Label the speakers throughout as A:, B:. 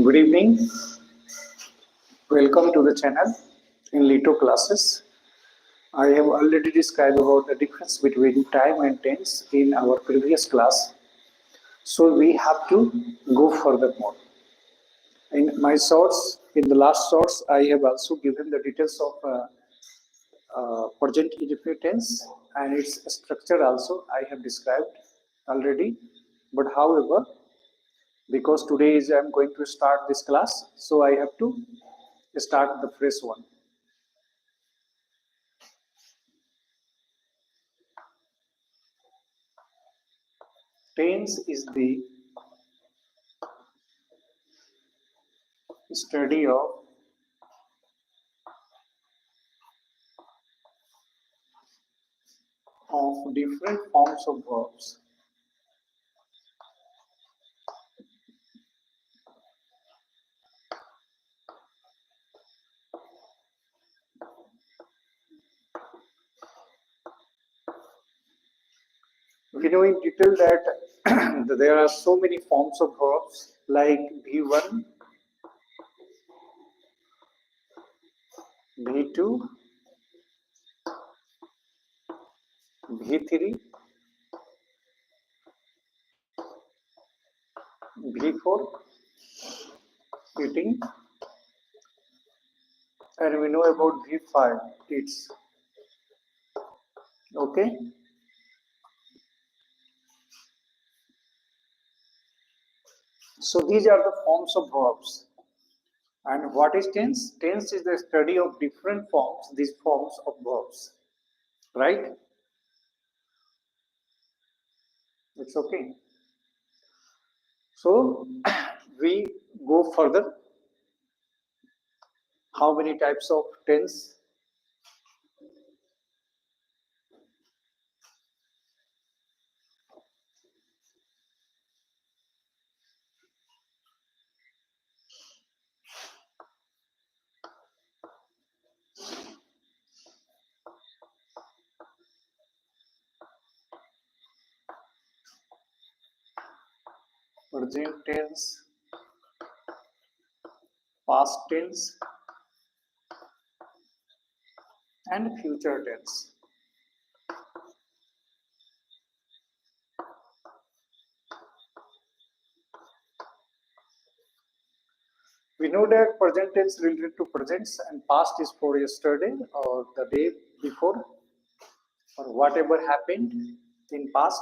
A: Good evening. Welcome to the channel Enlighto Classes. I have already described about the difference between time and tense in our previous class. So we have to go furthermore. In my shorts, in the last shorts, I have also given the details of present indefinite tense and its structure also I have described already. But however, because today is I am going to start this class, so I have to start the fresh one. Tense is the study of different forms of verbs. We know in detail that there are so many forms of verbs like V1, V2, V3, V4, eating, and we know about V5, eats. Okay. So these are the forms of verbs. And what is tense? Tense is the study of different forms, these forms of verbs. Right? It's okay. So we go further. How many types of tense? Present tense, past tense, and future tense. We know that present tense related to presents and past is for yesterday or the day before or whatever happened in past.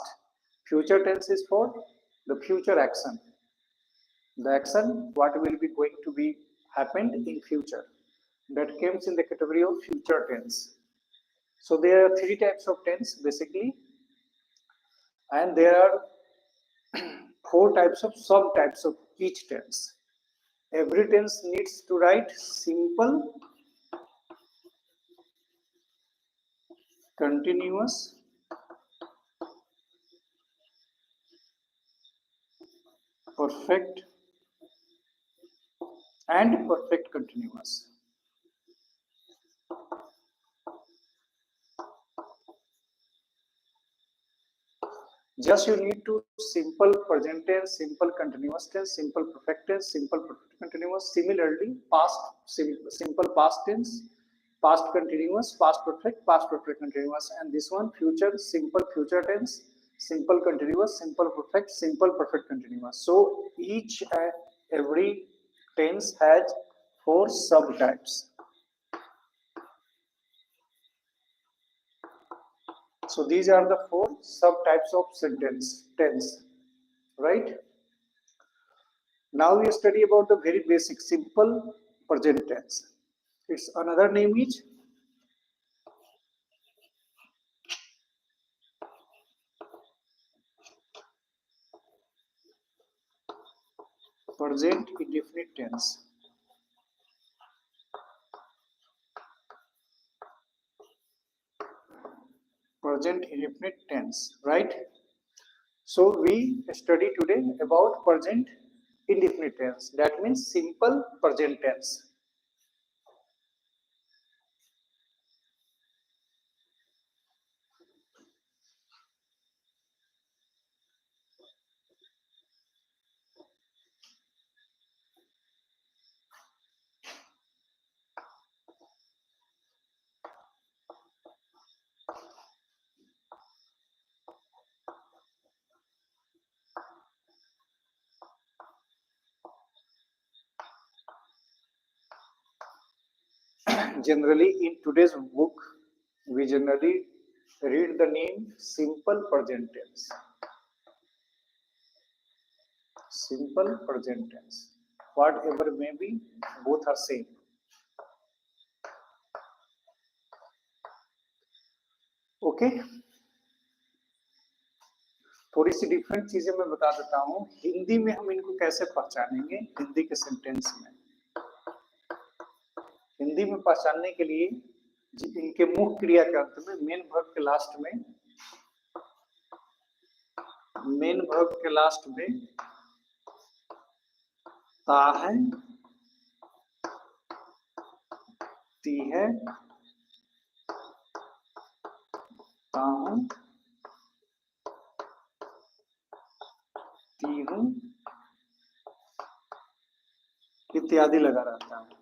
A: Future tense is for the future action. The action what will be going to be happened in future. That comes in the category of future tense. So there are three types of tense basically, and there are four types of subtypes of each tense. Every tense needs to write simple, continuous, perfect, and perfect continuous. Just you need to simple present tense, simple continuous tense, simple perfect tense, simple perfect continuous. Similarly, past simple past tense, past continuous, past perfect continuous, and this one future simple future tense, simple continuous, simple perfect continuous. So each and every tense has four subtypes. So these are the four subtypes of sentence tense, right? Now we study about the very basic simple present tense. Its another name is present indefinite tense. Present indefinite tense, right? So we study today about present indefinite tense. That means simple present tense. Generally, in today's book, we generally read the name simple present tense. Simple present tense. Whatever may be, both are same. Okay थोड़ी सी different चीजें मैं बता देता हूँ हिंदी में हम इनको कैसे पहचानेंगे हिंदी के सेंटेंस में हिंदी में पहचानने के लिए इनके मुख्य क्रिया के अंत में मेन वर्ब के लास्ट में ता है ती है ता हूं ती हूं इत्यादि लगा रहता है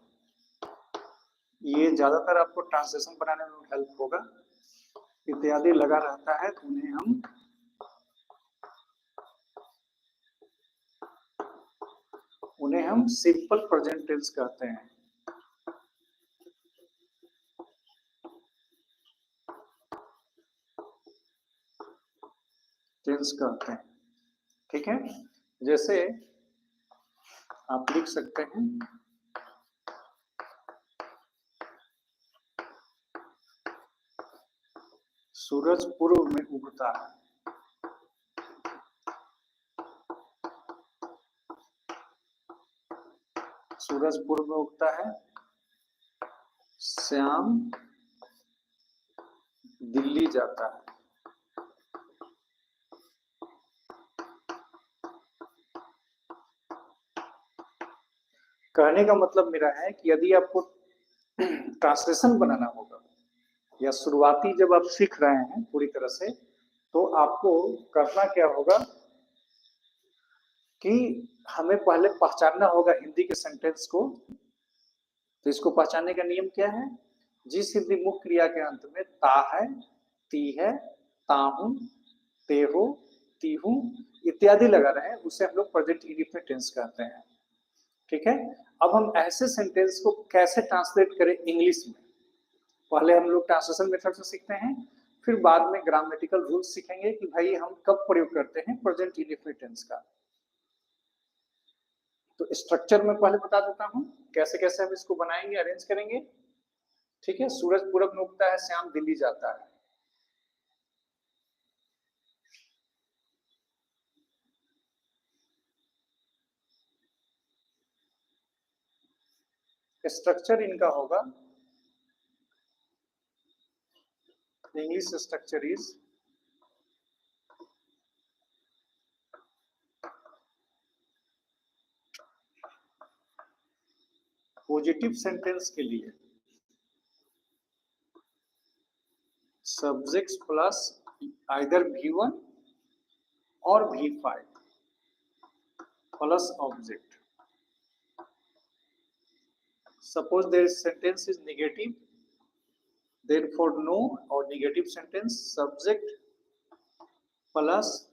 A: ये ज्यादातर आपको ट्रांसलेशन बनाने में हेल्प होगा इत्यादि लगा रहता है तो उन्हें हम सिंपल प्रेजेंट टेंस कहते हैं ठीक है जैसे आप लिख सकते हैं सूरज पूर्व में उगता है सूरज पूर्व में उगता है श्याम दिल्ली जाता है कहने का मतलब मेरा है कि यदि आपको ट्रांसलेशन बनाना होगा या शुरुआती जब आप सीख रहे हैं पूरी तरह से तो आपको करना क्या होगा कि हमें पहले पहचानना होगा हिंदी के सेंटेंस को तो इसको पहचानने का नियम क्या है जिस हिंदी मुख्य क्रिया के अंत में ता है ती है ता हूं ते हो ती हूं इत्यादि लगा रहे हैं उसे हम लोग प्रेजेंट इंडेफिनिट टेंस कहते हैं ठीक है अब हम ऐसे सेंटेंस को कैसे ट्रांसलेट करें इंग्लिश में पहले हम लोग ट्रांसलेशन मेथड से सीखते हैं फिर बाद में ग्रामेटिकल रूल्स सीखेंगे कि भाई हम कब प्रयोग करते हैं प्रेजेंट इंडेफिनिट टेंस का तो स्ट्रक्चर में पहले बता देता हूं कैसे कैसे हम इसको बनाएंगे अरेंज करेंगे ठीक है सूरज पूरब में उगता है श्याम दिल्ली जाता है स्ट्रक्चर इनका होगा English structure is positive sentence के लिए सब्जेक्ट्स प्लस आइदर V1 और V5 plus object suppose their sentence is negative therefore no or negative sentence subject plus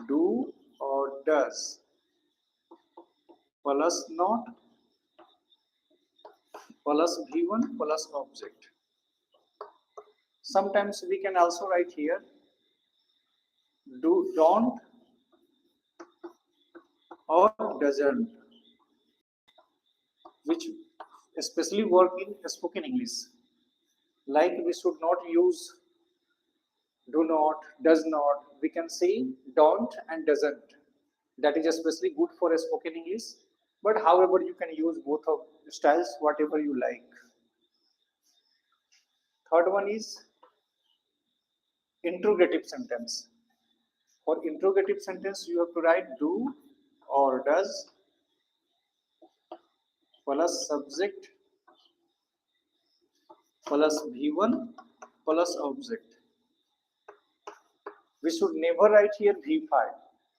A: do or does plus not plus V1 plus object sometimes we can also write here do don't or doesn't which especially work in spoken English like we should not use do not does not we can say don't and doesn't that is especially good for spoken English but however you can use both of styles whatever you like third one is interrogative sentence for interrogative sentence you have to write do or does plus subject plus V1 plus object. We should never write here V5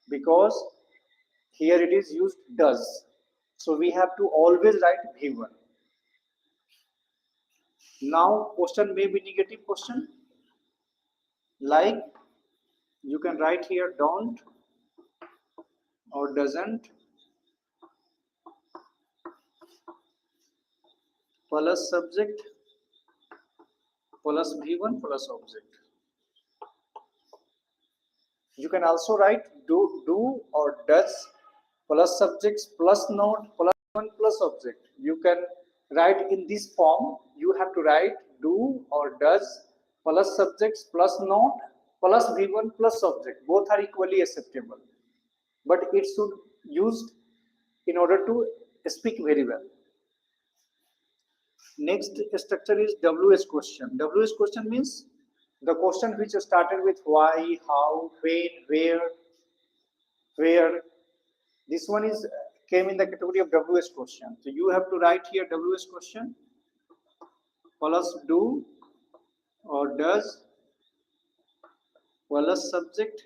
A: because here it is used does. So we have to always write V1. Now question may be negative question like you can write here don't or doesn't plus subject plus V1 plus object. You can also write do or does plus subjects plus note plus one plus object. You can write in this form. You have to write do or does plus subjects plus note plus V1 plus object. Both are equally acceptable, but it should used in order to speak very well. Next structure is WS question. WS question means the question which started with why, how, when, where. This one is came in the category of WS question. So you have to write here WS question plus do or does plus subject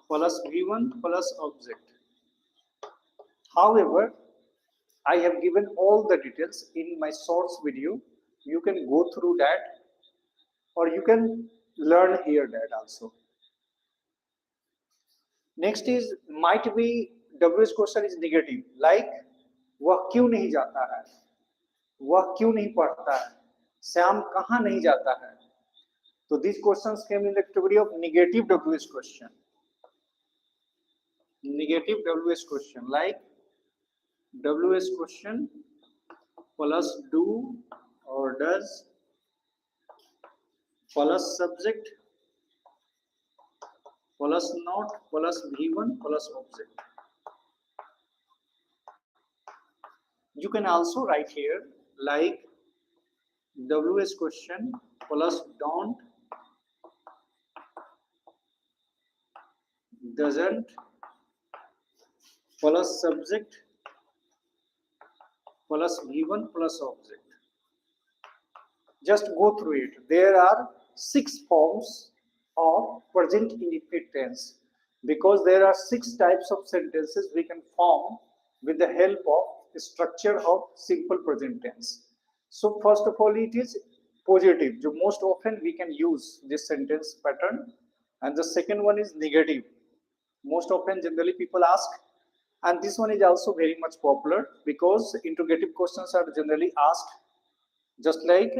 A: plus V1 plus object. However, I have given all the details in my source video. You can go through that or you can learn here that also. Next is might be WS question is negative, like वह क्यों नहीं जाता है, वह क्यों नहीं पढ़ता है, श्याम कहाँ नहीं जाता है. So these questions came in the category of negative WS question. Negative WS question, like WS question plus do or does plus subject plus not plus V1 plus object. You can also write here like WS question plus don't, doesn't plus subject plus V1 plus object. Just go through it. There are 6 forms of present indefinite tense because there are 6 types of sentences we can form with the help of the structure of simple present tense. So first of all, it is positive. So most often we can use this sentence pattern, and the second one is negative. Most often generally people ask, and this one is also very much popular because interrogative questions are generally asked just like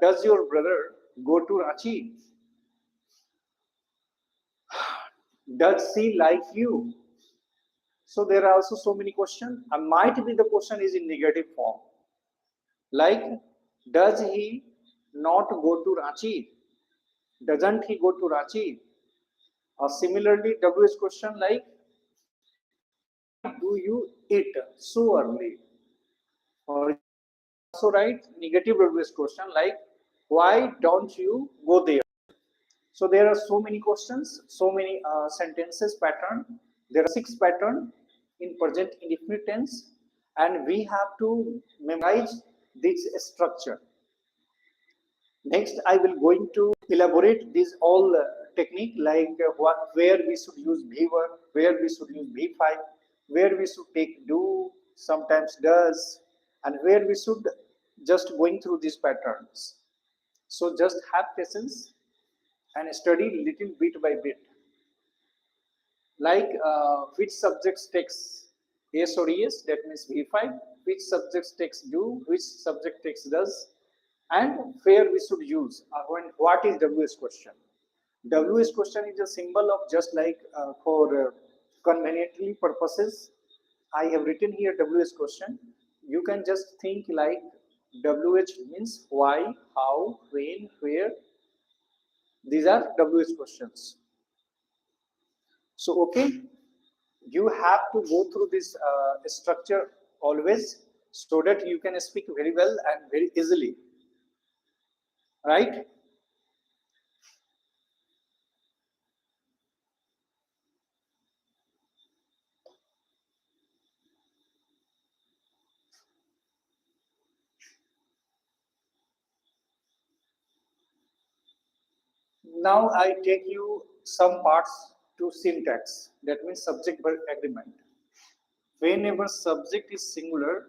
A: does your brother go to Ranchi? Does he like you? So there are also so many questions, and might be the question is in negative form, like does he not go to Ranchi? Doesn't he go to Ranchi? Or similarly, WS question like why do you eat so early? Or also write negative WS question like why don't you go there? So there are so many questions, so many sentences pattern. There are 6 pattern in present indefinite tense, and we have to memorize this structure. Next, I will going to elaborate this all technique like where we should use V1, where we should use V5, where we should take do, sometimes does, and where we should just going through these patterns. So just have patience and study little bit by bit. Like which subjects takes yes or yes, that means V5, which subjects takes do, which subject takes does, and where we should use when what is WS question. WS question is a symbol of just like for conveniently purposes I have written here WS question. You can just think like WH means why, how, when, where. These are WS questions. So okay, you have to go through this structure always so that you can speak very well and very easily, right? Now I take you some parts to syntax, that means subject verb agreement. Whenever subject is singular,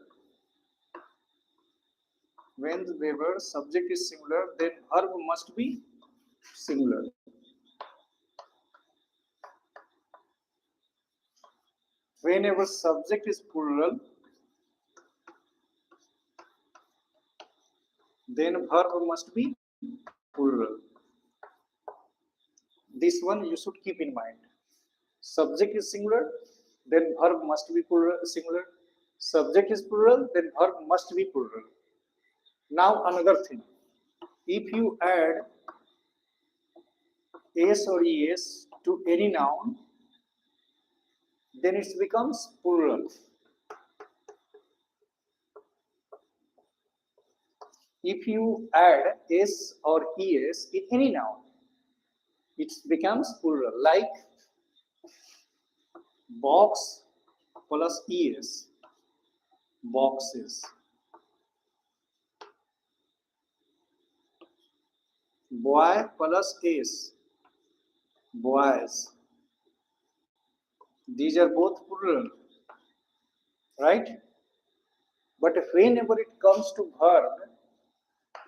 A: whenever subject is singular, then verb must be singular. Whenever subject is plural, then verb must be plural. This one you should keep in mind. Subject is singular, then verb must be plural, singular. Subject is plural, then verb must be plural. Now another thing, if you add s or es to any noun, then it becomes plural. If you add s or es in any noun, it becomes plural, like box plus es, boxes. Boy plus s, boys. These are both plural, right? But whenever it comes to verb,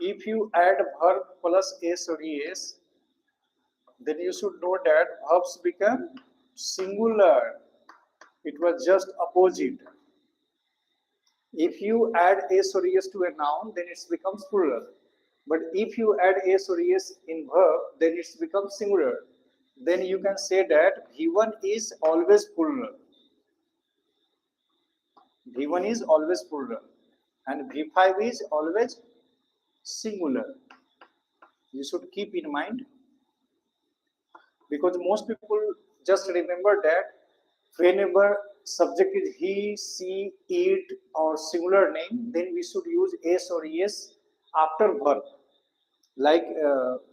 A: if you add verb plus s or es, then you should know that verbs become singular. It was just opposite. If you add s or es to a noun, then it becomes plural. But if you add s or es in verb, then it becomes singular. Then you can say that V1 is always plural. V1 is always plural. And V5 is always singular. You should keep in mind, because most people just remember that whenever subject is he, she, it or singular name, then we should use s or es after verb. Like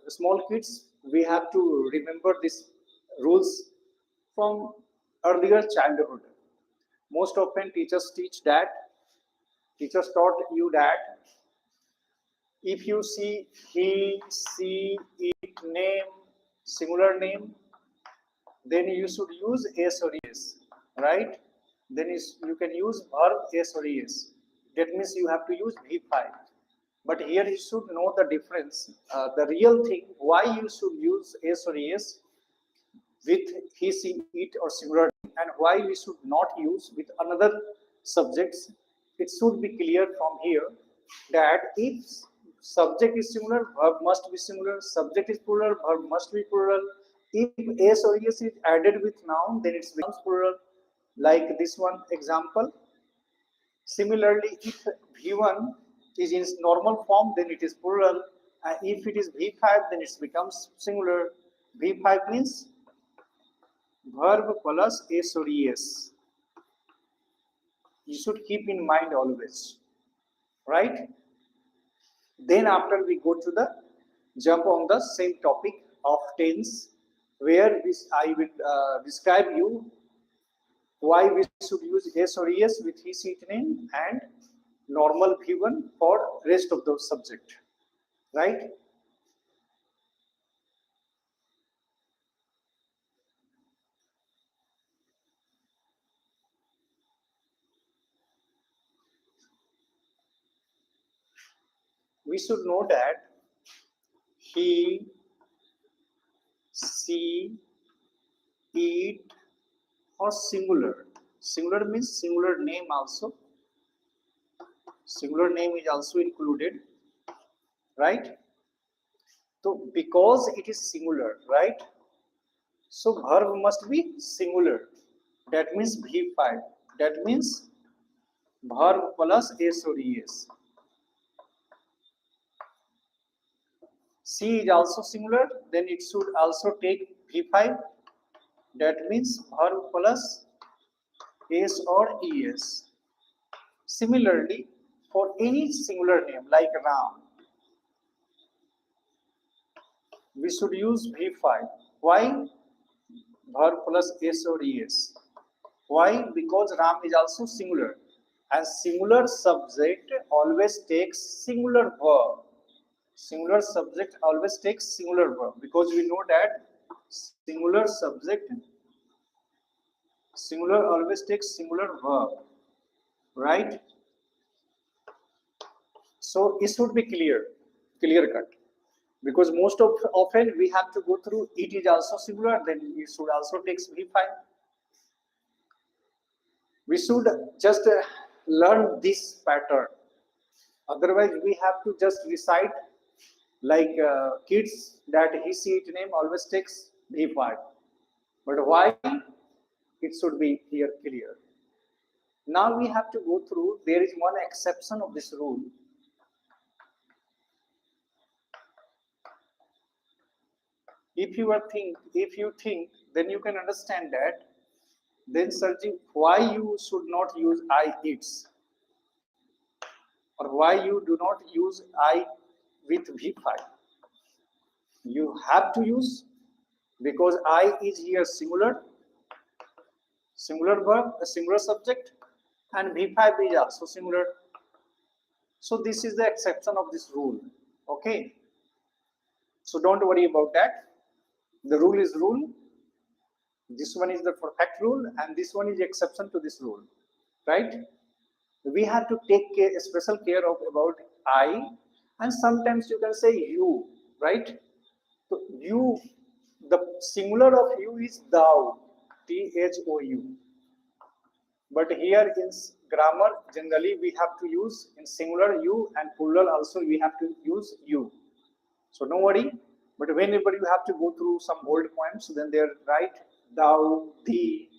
A: small kids, we have to remember these rules from earlier childhood. Most often teachers taught you that if you see he, she, it, name, singular name, then you should use s or es, right? Then you can use verb s or es. That means you have to use V5. But here you should know the difference. The real thing, why you should use s or es with he, she, it or singular, and why we should not use with another subjects. It should be clear from here that if subject is singular, verb must be singular. Subject is plural, verb must be plural. If s or es is added with noun, then it becomes plural. Like this one example. Similarly, if V1 is in normal form, then it is plural. And if it is V5, then it becomes singular. V5 means verb plus s or es. You should keep in mind always, right? Then after we go to the jump on the same topic of tense, where I will describe you why we should use s or es with his, it, name and normal V1 for rest of the subject, right? We should know that he, she, it or singular. Singular means singular name also. Singular name is also included, right? So because it is singular, right? So verb must be singular. That means V5. That means verb plus s or es. C is also singular, then it should also take V5. That means verb plus s or es. Similarly, for any singular name like Ram, we should use V5. Why? Verb plus s or es. Why? Because Ram is also singular. And singular subject always takes singular verb. Singular subject always takes singular verb, because we know that singular subject, singular always takes singular verb, right? So it should be clear cut. Because most of often we have to go through it is also singular, then it should also take V5. We should just learn this pattern. Otherwise we have to just recite like kids that he see it name always takes V5. But why? It should be here clear. Now we have to go through, there is one exception of this rule. If you think, then you can understand that. Then searching why you should not use I its, or why you do not use I with V5. You have to use, because I is here singular verb, a singular subject, and V5 is also singular. So this is the exception of this rule. Okay. So don't worry about that. The rule is rule. This one is the perfect rule, and this one is exception to this rule, right? We have to take special care of about I, and sometimes you can say you, right? So you, the singular of you is thou, thou. But here in grammar, generally we have to use in singular you, and plural also we have to use you. So no worry. But whenever you have to go through some old poems, then they are right thou, thee,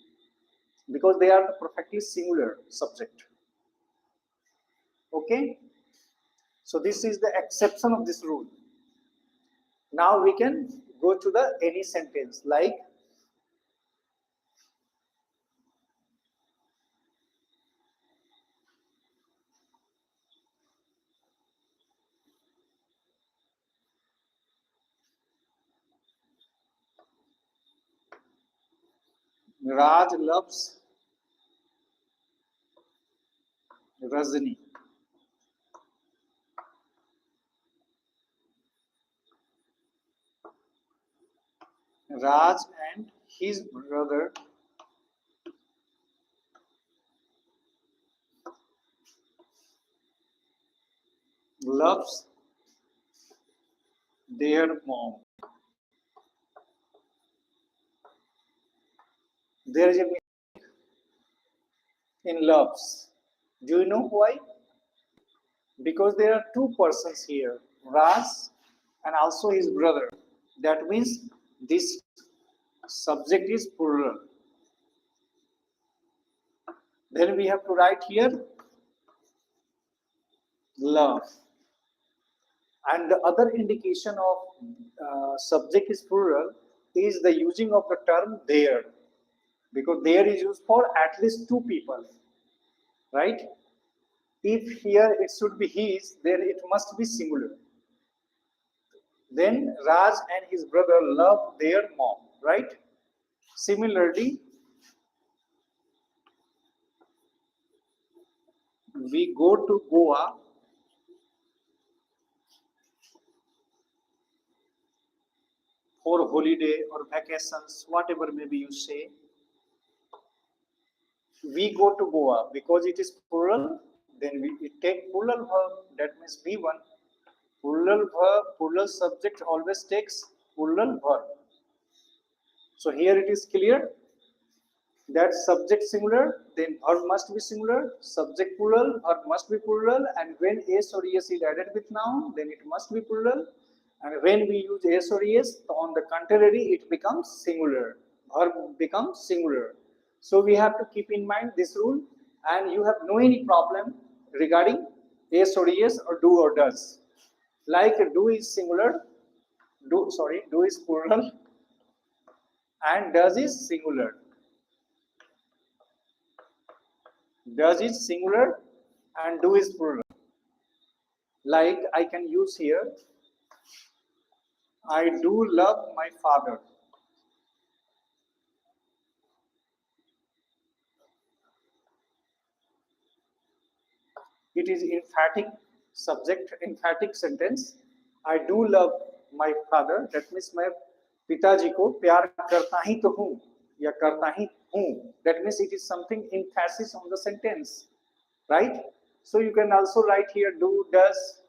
A: because they are the perfectly singular subject. Okay. So this is the exception of this rule. Now we can go to the any sentence like Raj loves Rajni. Raj and his brother loves their mom. There is a in loves. Do you know why? Because there are two persons here, Raj and also his brother. That means this subject is plural. Then we have to write here love. And the other indication of subject is plural is the using of the term there, because there is used for at least two people, right? If here it should be his, then it must be singular. Then Raj and his brother love their mom, right? Similarly, we go to Goa for holiday or vacations, whatever maybe you say. We go to Goa because it is plural, then we take plural verb, that means B1. Plural verb, plural subject always takes plural verb. So here it is clear that subject singular, then verb must be singular, subject plural, verb must be plural, and when s or es is added with noun, then it must be plural. And when we use s or es, on the contrary, it becomes singular. Verb becomes singular. So we have to keep in mind this rule, and you have no any problem regarding s or es or do or does. Like do is singular, do is plural, and does is singular. Does is singular and do is plural. Like I can use here, I do love my father. It is emphatic subject, emphatic sentence. I do love my father. That means मैं पिताजी को प्यार करता ही तो हूँ या करता ही हूँ. That means it is something emphasis on the sentence, right? So you can also write here do, does.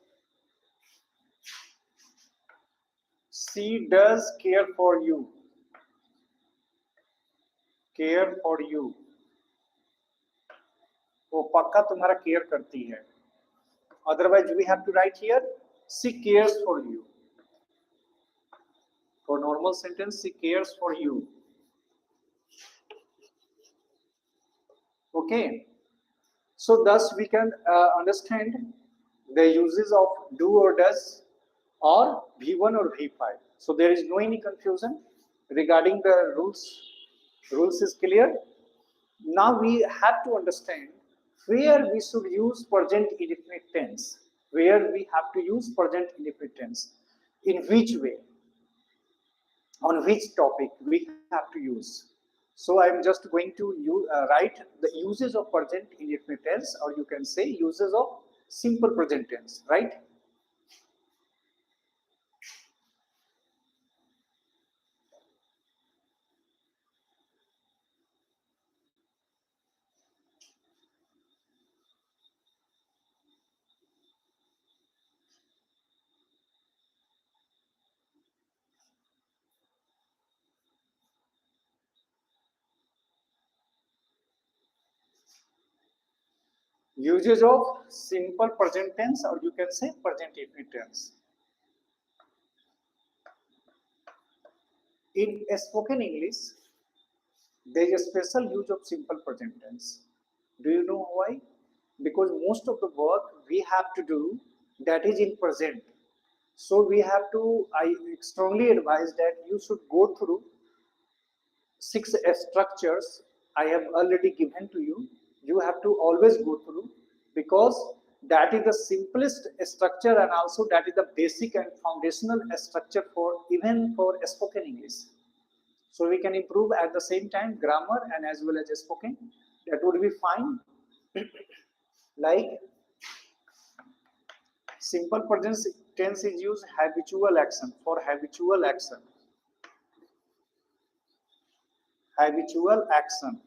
A: She does care for you. Care for you. वो पक्का तुम्हारा केयर करती है. Otherwise we have to write here she cares for you. For normal sentence, she cares for you. Okay, so thus we can understand the uses of do or does or v1 or v5. So there is no any confusion regarding the rules. Rules is clear. Now we have to understand where we should use present indefinite tense, where we have to use present indefinite tense, in which way, on which topic we have to use. So I am just going to write the uses of present indefinite tense, or you can say uses of simple present tense, right? Uses of simple present tense, or you can say present indefinite tense. In spoken English, there is a special use of simple present tense. Do you know why? Because most of the work we have to do, that is in present. So we have to, I strongly advise that you should go through 6 structures I have already given to you. You have to always go through, because that is the simplest structure, and also that is the basic and foundational structure for even for spoken English. So we can improve at the same time grammar and as well as spoken. That would be fine. Like simple present tense is used habitual action, for habitual action. Habitual action.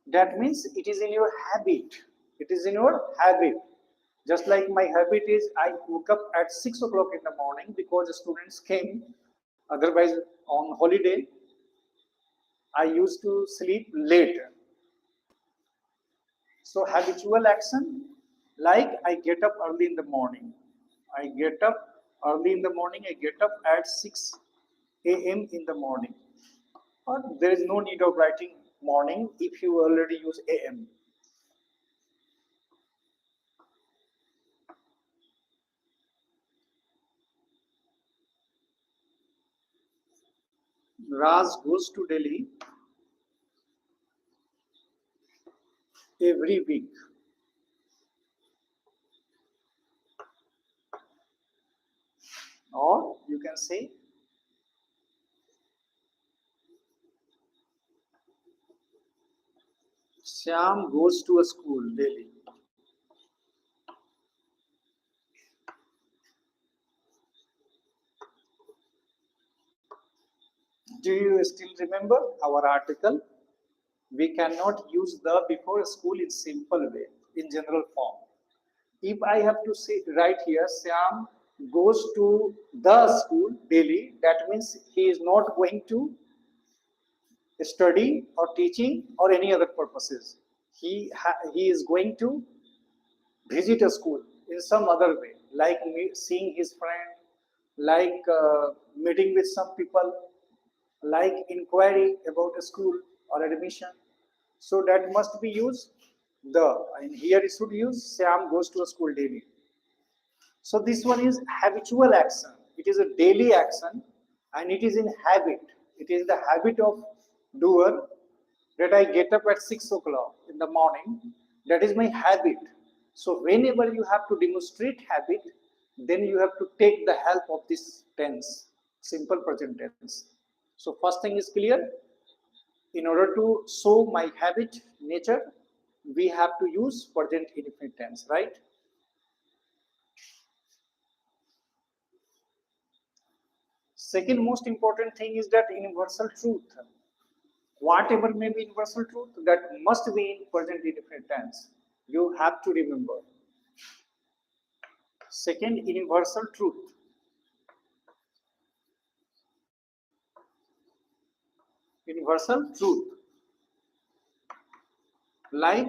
A: That means it is in your habit. It is in your habit. Just like my habit is, I woke up at 6 o'clock in the morning because the students came. Otherwise, on holiday, I used to sleep late. So habitual action, like I get up early in the morning. I get up early in the morning. I get up at 6 a.m. in the morning. Or there is no need of writing morning if you already use a.m. Raj goes to Delhi every week. Or you can say Shyam goes to a school daily. Do you still remember our article? We cannot use the before school in simple way, in general form. If I have to say right here, Shyam goes to the school daily, that means he is not going to study or teaching or any other purposes. He is going to visit a school in some other way, like seeing his friend, like meeting with some people, like inquiry about a school or admission. So that must be used the, and here it should use Sam goes to a school daily. So this one is habitual action. It is a daily action and it is in habit. It is the habit of doer that I get up at 6 o'clock in the morning. That is my habit. So whenever you have to demonstrate habit, then you have to take the help of this tense, simple present tense. So first thing is clear. In order to show my habit nature, we have to use present indefinite tense, right? Second most important thing is that universal truth. Whatever may be universal truth, that must be in present indefinite tense. You have to remember. Second, universal truth. universal truth. Like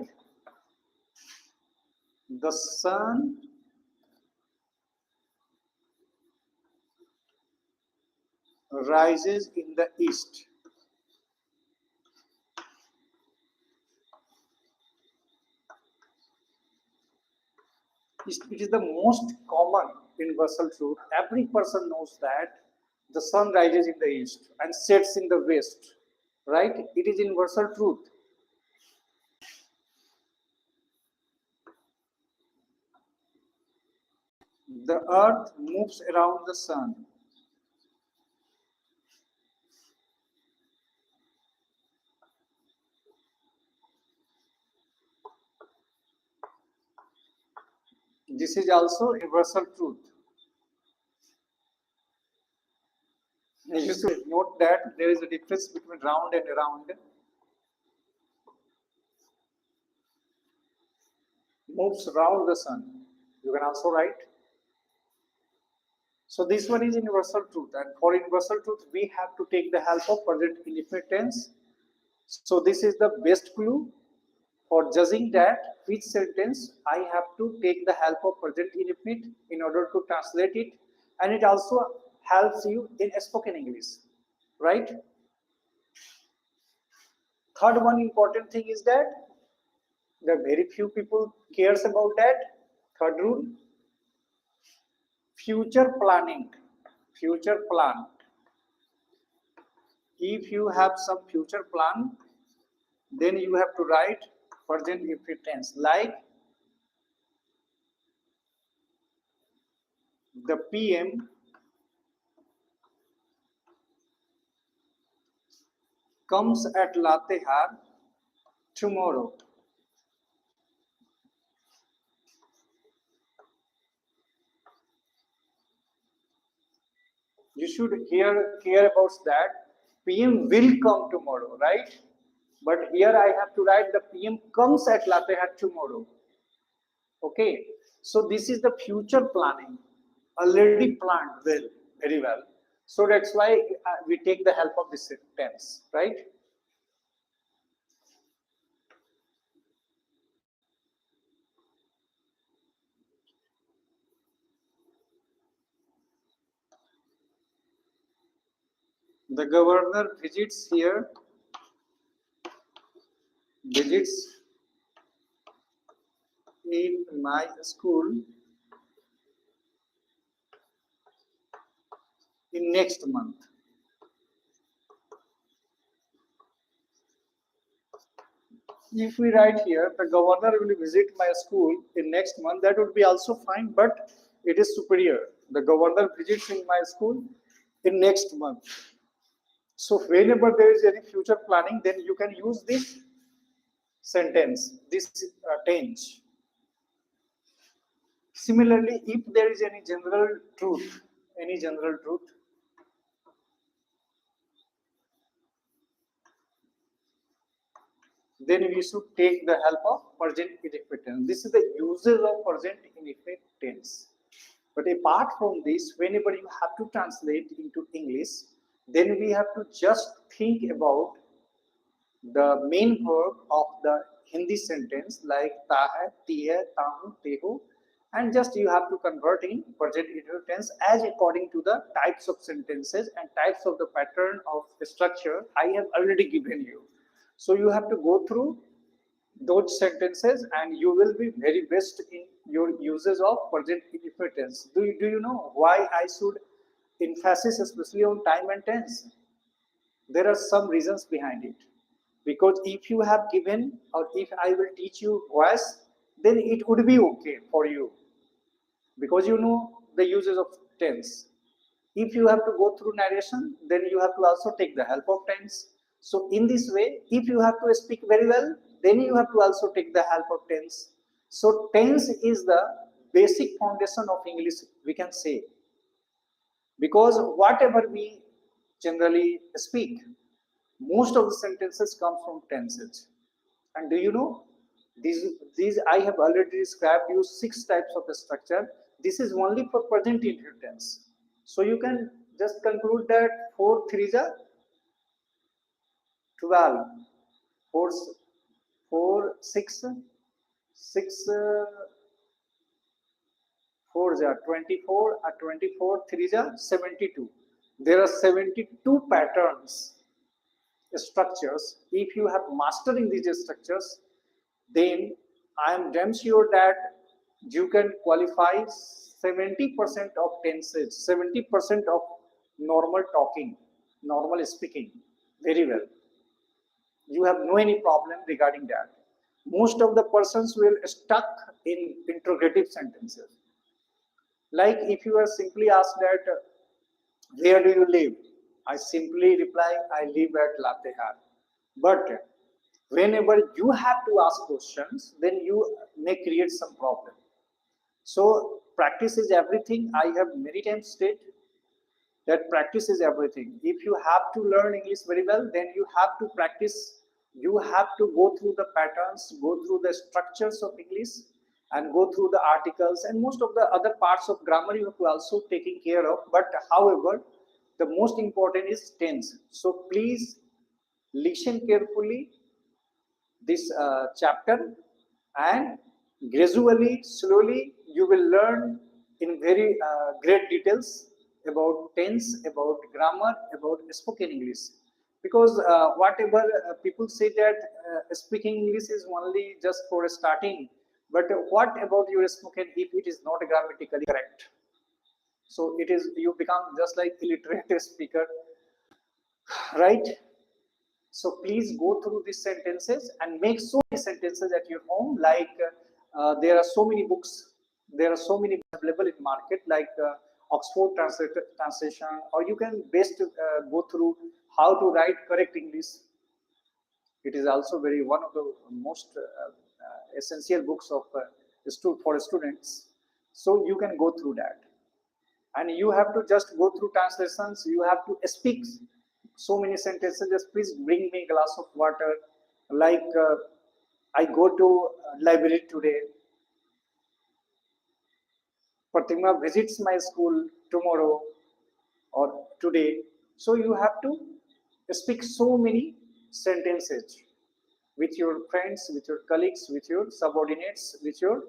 A: the sun rises in the east. It is the most common universal truth. Every person knows that the sun rises in the east and sets in the west, right? It is universal truth. The earth moves around the sun. This is also universal truth. You should note that there is a difference between round and around. Moves around the sun. You can also write. So this one is universal truth, and for universal truth we have to take the help of present indefinite tense. So this is the best clue for judging that which sentence I have to take the help of present indefinite in order to translate it, and it also helps you in spoken English, right? Third one important thing is that the very few people cares about that. Third rule, future planning. Future plan. If you have some future plan, then you have to write present indefinite tense, like the PM comes at Latehar tomorrow. You should care about that. PM will come tomorrow, right? But here I have to write the PM comes at Latehar tomorrow. Okay, so this is the future planning, already planned well, very well. So that's why we take the help of this tense, right? The governor visits in my school in next month. If we write here, the governor will visit my school in next month, that would be also fine, but it is superior. The governor visits in my school in next month. So whenever there is any future planning, then you can use this sentence, this tense. Similarly, if there is any general truth, then we should take the help of present indefinite tense. This is the uses of present indefinite tense. But apart from this, whenever you have to translate into English, then we have to just think about the main verb of the Hindi sentence, like ta hai, ti hai, ta hu, te ho, and just you have to convert in present indefinite tense as according to the types of sentences and types of the pattern of the structure I have already given you. So you have to go through those sentences and you will be very best in your uses of present indefinite tense. Do you know why I should emphasis especially on time and tense? There are some reasons behind it. Because if you have given or if I will teach you voice, then it would be okay for you because you know the uses of tense. If you have to go through narration, then you have to also take the help of tense. So in this way, if you have to speak very well, then you have to also take the help of tense. So tense is the basic foundation of English, we can say, because whatever we generally speak, most of the sentences come from tenses. And do you know, these I have already described you 6 types of structure. This is only for present indefinite tense. So you can just conclude that 4 threes are 12, 4, 4 6 6 4 are 24, 24 3 are 72. There are 72 patterns, structures. If you have mastering these structures, then I am damn sure that you can qualify 70% of tenses, 70% of normal talking, normal speaking very well. You have no any problem regarding that. Most of the persons will stuck in interrogative sentences. Like if you are simply asked that, where do you live? I simply reply, I live at Latehar. But whenever you have to ask questions, then you may create some problem. So practice is everything. I have many times stated that practice is everything. If you have to learn English very well, then you have to practice. You have to go through the patterns, go through the structures of English, and go through the articles and most of the other parts of grammar you have to also taking care of. But however, the most important is tense. So please listen carefully this chapter, and gradually, slowly, you will learn in very great details about tense, about grammar, about spoken English. Because whatever people say that speaking English is only just for starting, but what about your spoken if it is not grammatically correct? So it is you become just like illiterate speaker, right? So please go through these sentences and make so many sentences at your home. Like there are so many books, there are so many available in market, like Oxford translation, or you can best go through how to write correct English. It is also very one of the most essential books of for students. So you can go through that, and you have to just go through translations. You have to speak so many sentences. Just please bring me a glass of water. Like I go to library today. Pratima visits my school tomorrow or today. So you have to speak so many sentences with your friends, with your colleagues, with your subordinates, with your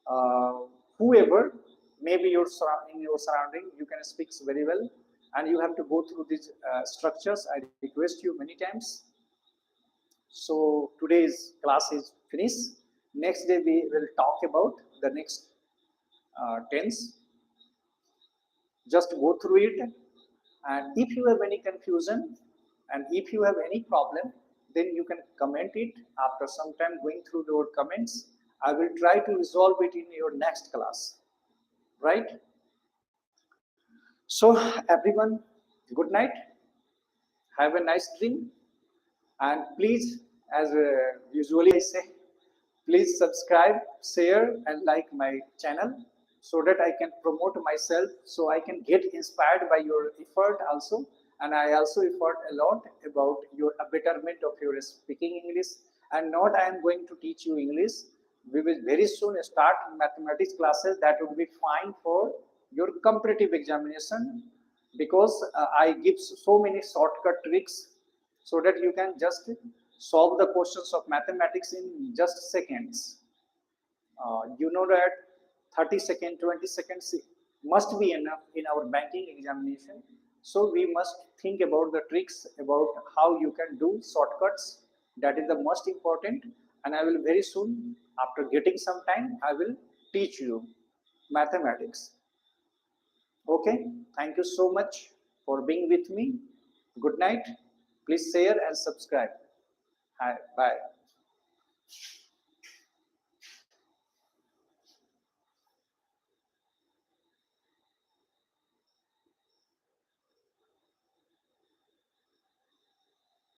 A: uh, whoever, maybe your in your surrounding. You can speak very well, and you have to go through these structures. I request you many times. So today's class is finished. Next day we will talk about the next tense. Just go through it, and if you have any confusion and if you have any problem, then you can comment it. After some time going through your comments, I will try to resolve it in your next class, right? So everyone, good night, have a nice dream, and please, as usually I say, please subscribe, share, and like my channel so that I can promote myself, so I can get inspired by your effort also. And I also effort a lot about your betterment of your speaking English. And not I am going to teach you English. We will very soon start mathematics classes that will be fine for your competitive examination, because I give so many shortcut tricks so that you can just solve the questions of mathematics in just seconds. You know that 30 seconds, 20 seconds must be enough in our banking examination. So we must think about the tricks about how you can do shortcuts. That is the most important. And I will very soon, after getting some time, I will teach you mathematics. Okay, thank you so much for being with me. Good night. Please share and subscribe. Hi, bye.